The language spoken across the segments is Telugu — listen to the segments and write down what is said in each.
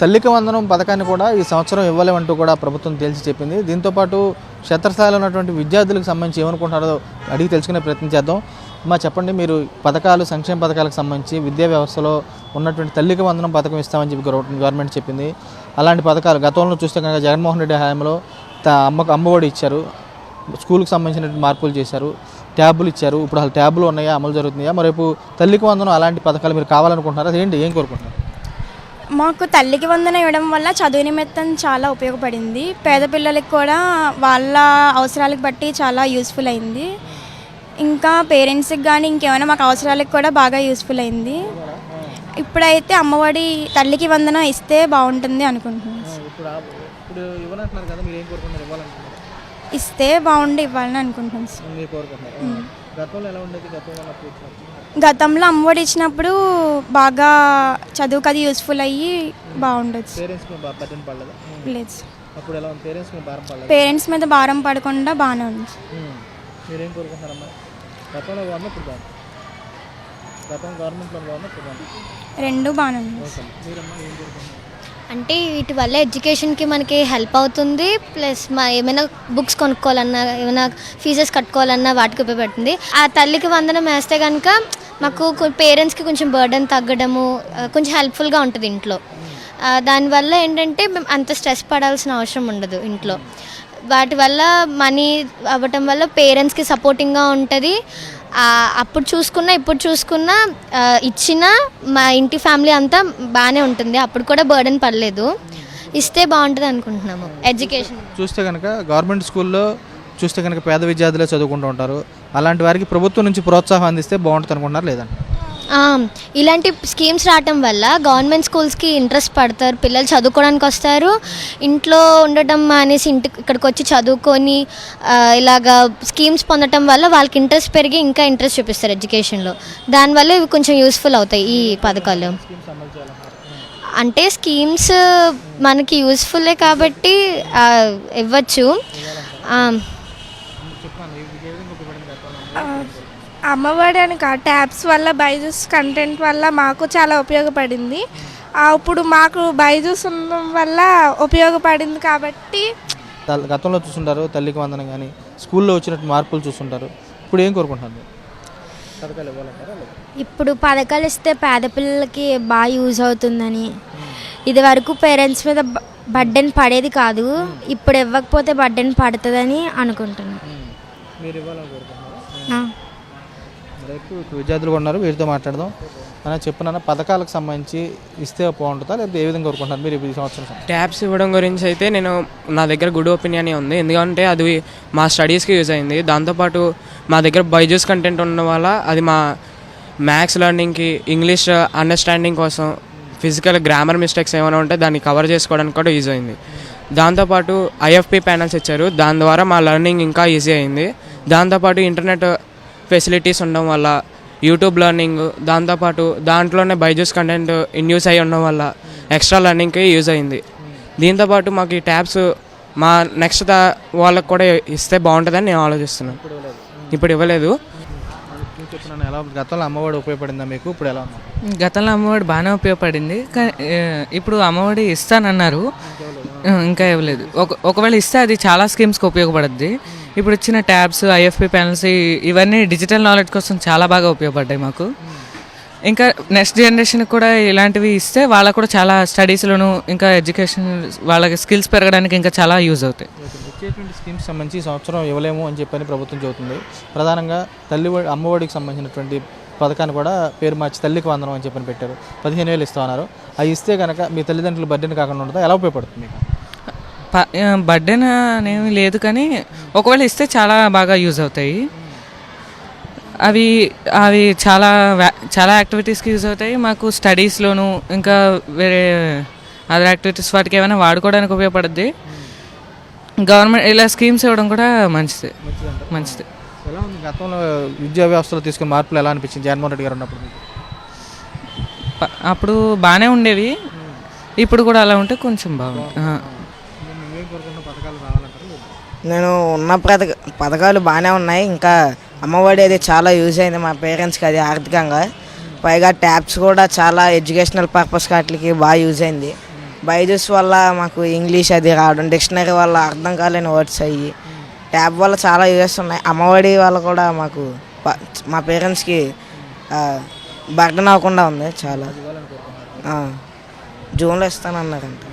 తల్లికి వందనం పథకాన్ని కూడా ఈ సంవత్సరం ఇవ్వలేమంటూ కూడా ప్రభుత్వం తేల్చి చెప్పింది. దీంతోపాటు క్షేత్రస్థాయిలో ఉన్నటువంటి విద్యార్థులకు సంబంధించి ఏమనుకుంటున్నారో అడిగి తెలుసుకునే ప్రయత్నం చేద్దాం. చెప్పండి, మీరు పథకాలు, సంక్షేమ పథకాలకు సంబంధించి విద్యా వ్యవస్థలో ఉన్నటువంటి తల్లికి వందనం పథకం ఇస్తామని చెప్పి గవర్నమెంట్ చెప్పింది. అలాంటి పథకాలు గతంలో చూస్తే కనుక జగన్మోహన్ రెడ్డి హయాంలో అమ్మఒడి ఇచ్చారు, స్కూల్కి సంబంధించిన మార్పులు చేశారు, ట్యాబులు ఇచ్చారు. ఇప్పుడు అసలు ట్యాబులు ఉన్నాయా, అమలు జరుగుతున్నాయా? మరేపు తల్లికి వందనం అలాంటి పథకాలు మీరు కావాలనుకుంటున్నారా? అదేంటి, ఏం కోరుకుంటున్నారు? మాకు తల్లికి వందనం ఇవ్వడం వల్ల చదువు నిమిత్తం చాలా ఉపయోగపడింది. పేద పిల్లలకి కూడా వాళ్ళ అవసరాలకు బట్టి చాలా యూస్ఫుల్ అయింది. ఇంకా పేరెంట్స్కి కానీ ఇంకేమైనా మాకు అవసరాలకు కూడా బాగా యూస్ఫుల్ అయింది. ఇప్పుడైతే అమ్మఒడి తల్లికి వందనం ఇస్తే బాగుంటుంది అనుకుంటున్నాను. ఇస్తే బాగుండి ఇవ్వాలని అనుకుంటున్నాను. గతంలో అమ్మఒడి ఇచ్చినప్పుడు బాగా చదువుకు అది యూస్ఫుల్ అయ్యి బాగుండొచ్చు. లేదు, పేరెంట్స్ మీద భారం పడకుండా బాగానే ఉంది. రెండు బాగానే ఉంది. అంటే వీటి వల్ల ఎడ్యుకేషన్కి మనకి హెల్ప్ అవుతుంది, ప్లస్ ఏమైనా బుక్స్ కొనుక్కోవాలన్నా, ఏమైనా ఫీజెస్ కట్టుకోవాలన్నా వాటికి ఉపయోగపడుతుంది. ఆ తల్లికి వందనం వేస్తే కనుక మాకు పేరెంట్స్కి కొంచెం బర్డెన్ తగ్గడము కొంచెం హెల్ప్ఫుల్గా ఉంటుంది ఇంట్లో. దానివల్ల ఏంటంటే మేము అంత స్ట్రెస్ పడాల్సిన అవసరం ఉండదు ఇంట్లో. వాటి వల్ల మనీ అవ్వటం వల్ల పేరెంట్స్కి సపోర్టింగ్గా ఉంటుంది. అప్పుడు చూసుకున్నా ఇప్పుడు చూసుకున్నా ఇచ్చిన మా ఇంటి ఫ్యామిలీ అంతా బాగానే ఉంటుంది. అప్పుడు కూడా బర్డెన్ పడలేదు. ఇస్తే బాగుంటుంది అనుకుంటున్నాము. ఎడ్యుకేషన్ చూస్తే కనుక గవర్నమెంట్ స్కూల్లో చూస్తే కనుక పేద విద్యార్థులే చదువుకుంటూ ఉంటారు. అలాంటి వారికి ప్రభుత్వం నుంచి ప్రోత్సాహం అందిస్తే బాగుంటుంది అనుకుంటున్నారు లేదండి? ఇలాంటి స్కీమ్స్ రావటం వల్ల గవర్నమెంట్ స్కూల్స్కి ఇంట్రెస్ట్ పడతారు, పిల్లలు చదువుకోవడానికి వస్తారు. ఇంట్లో ఉండటం అనేసి ఇక్కడికి వచ్చి చదువుకొని ఇలాగా స్కీమ్స్ పొందటం వల్ల వాళ్ళకి ఇంట్రెస్ట్ పెరిగి ఇంకా ఇంట్రెస్ట్ చూపిస్తారు ఎడ్యుకేషన్లో. దానివల్ల ఇవి కొంచెం యూస్ఫుల్ అవుతాయి ఈ పథకాలు. అంటే స్కీమ్స్ మనకి యూస్ఫుల్లే కాబట్టి ఇవ్వచ్చు. అమ్మఒడి అని ట్యాబ్స్ వల్ల బైజూస్ కంటెంట్ వల్ల మాకు చాలా ఉపయోగపడింది. ఇప్పుడు మాకు బైజూస్ ఉండడం వల్ల ఉపయోగపడింది కాబట్టి. గతంలో చూస్తుంటారు తల్లికి వందనం కానీ స్కూల్లో వచ్చినట్టు మార్పులు చూస్తుంటారు. ఇప్పుడు ఏం కోరుకుంటున్నారు? ఇప్పుడు పథకాలు ఇస్తే పేద పిల్లలకి బాగా యూజ్ అవుతుందని. ఇది వరకు పేరెంట్స్ మీద బర్డెన్ పడేది కాదు, ఇప్పుడు ఇవ్వకపోతే బర్డెన్ పడుతుందని అనుకుంటున్నాను. విద్యార్థులు ఉన్నారు, వీరితో మాట్లాడదాం. చెప్పున పథకాలకు సంబంధించి ఇస్తే బాగుంటుందా లేదా ఏ విధంగా కోరుకుంటున్నారు మీరు ఈ సంవత్సరం? ట్యాబ్స్ ఇవ్వడం గురించి అయితే నా దగ్గర గుడ్ ఒపీనియన్ ఉంది. ఎందుకంటే అది మా స్టడీస్కి యూజ్ అయింది. దాంతోపాటు మా దగ్గర బైజూస్ కంటెంట్ ఉండడం వల్ల అది మా మ్యాథ్స్ లెర్నింగ్కి, ఇంగ్లీష్ అండర్స్టాండింగ్ కోసం, ఫిజికల్ గ్రామర్ మిస్టేక్స్ ఏమైనా ఉంటే దాన్ని కవర్ చేసుకోవడానికి కూడా యూజ్ అయింది. దాంతోపాటు ఐఎఫ్పి ప్యానల్స్ ఇచ్చారు, దాని ద్వారా మా లెర్నింగ్ ఇంకా ఈజీ అయింది. దాంతోపాటు ఇంటర్నెట్ ఫెసిలిటీస్ ఉండడం వల్ల యూట్యూబ్ లెర్నింగ్, దాంతోపాటు దాంట్లోనే బైజూస్ కంటెంట్ యూస్ అయ్యి ఉండడం వల్ల ఎక్స్ట్రా లెర్నింగ్కి యూజ్ అయింది. దీంతోపాటు మాకు ఈ ట్యాబ్స్ మా నెక్స్ట్ వాళ్ళకి కూడా ఇస్తే బాగుంటుందని నేను ఆలోచిస్తున్నాను. ఇప్పుడు ఇవ్వలేదు. గతంలో అమ్మఒడి ఉపయోగపడిందా మీకు? ఇప్పుడు ఎలా? గతంలో అమ్మఒడి బాగానే ఉపయోగపడింది, కానీ ఇప్పుడు అమ్మఒడి ఇస్తానన్నారు, ఇంకా ఇవ్వలేదు. ఒకవేళ ఇస్తే అది చాలా స్కీమ్స్కి ఉపయోగపడుద్ది. ఇప్పుడు ఇచ్చిన ట్యాబ్స్, ఐఎఫ్పి ప్యానల్స్ ఇవన్నీ డిజిటల్ నాలెడ్జ్ కోసం చాలా బాగా ఉపయోగపడ్డాయి మాకు. ఇంకా నెక్స్ట్ జనరేషన్కి కూడా ఇలాంటివి ఇస్తే వాళ్ళకు కూడా చాలా స్టడీస్లోను ఇంకా ఎడ్యుకేషన్ వాళ్ళకి స్కిల్స్ పెరగడానికి ఇంకా చాలా యూజ్ అవుతాయి. వచ్చేటువంటి స్కీమ్స్ సంబంధించి సంవత్సరం ఇవ్వలేము అని చెప్పని ప్రభుత్వం చెబుతుంది. ప్రధానంగా అమ్మఒడికి సంబంధించినటువంటి పథకాన్ని కూడా పేరు మార్చి తల్లికి వందనం అని చెప్పని పెట్టారు. 15,000 ఇస్తామన్నారు. అవి ఇస్తే కనుక మీ తల్లిదండ్రులు బర్డెన్ కాకుండా ఉంటుందా? ఎలా ఉపయోగపడుతుంది? బర్డెన్ అనేవి లేదు, కానీ ఒకవేళ ఇస్తే చాలా బాగా యూజ్ అవుతాయి. అవి చాలా యాక్టివిటీస్కి యూజ్ అవుతాయి. మాకు స్టడీస్లోను ఇంకా వేరే అదర్ యాక్టివిటీస్ వాటికి ఏమైనా వాడుకోవడానికి ఉపయోగపడుద్ది. గవర్నమెంట్ ఇలా స్కీమ్స్ ఇవ్వడం కూడా మంచిది. ఎలా ఉంది గతంలో విద్యా వ్యవస్థలో తీసుకున్న మార్పులు ఎలా అనిపించింది జగన్మోహన్ రెడ్డి గారు ఉన్నప్పుడు? అప్పుడు బాగానే ఉండేవి, ఇప్పుడు కూడా అలా ఉంటే కొంచెం బాగుంది. నేను ఉన్న పథకాలు బాగానే ఉన్నాయి. ఇంకా అమ్మఒడి అది చాలా యూజ్ అయింది మా పేరెంట్స్కి, అది ఆర్థికంగా. పైగా ట్యాబ్స్ కూడా చాలా ఎడ్యుకేషనల్ పర్పస్ వాటికి బాగా యూజ్ అయింది. బైజూస్ వల్ల మాకు ఇంగ్లీష్ అది రావడం, డిక్షనరీ వల్ల అర్థం కాలేని వర్డ్స్ అయ్యి, ట్యాబ్ వల్ల చాలా యూజెస్ ఉన్నాయి. అమ్మఒడి వల్ల కూడా మాకు మా పేరెంట్స్కి బర్డన్ అవ్వకుండా ఉంది చాలా. జూన్లో ఇస్తానన్నారంట.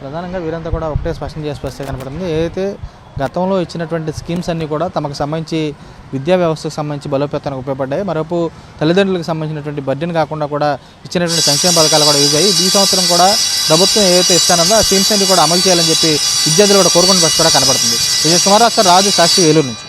ప్రధానంగా వీరంతా కూడా ఒకటే స్పష్టం చేసి వస్తే కనపడుతుంది, ఏదైతే గతంలో ఇచ్చినటువంటి స్కీమ్స్ అన్నీ కూడా తమకు సంబంధించి విద్యా వ్యవస్థకు సంబంధించి బలోపేతానికి ఉపయోగపడ్డాయి. మరోపు తల్లిదండ్రులకు సంబంధించినటువంటి బడ్జెట్ కాకుండా కూడా ఇచ్చినటువంటి సంక్షేమ పథకాలు కూడా యూజ్ అయ్యి ఈ సంవత్సరం కూడా ప్రభుత్వం ఏదైతే ఇస్తానో ఆ స్కీమ్స్ అన్ని కూడా అమలు చేయాలని చెప్పి విద్యార్థులు కూడా కోరుకునే పరిస్థితి కూడా కనపడుతుంది. విజయ కుమార్ రాజు, సాక్షి, వేలూరు నుంచి.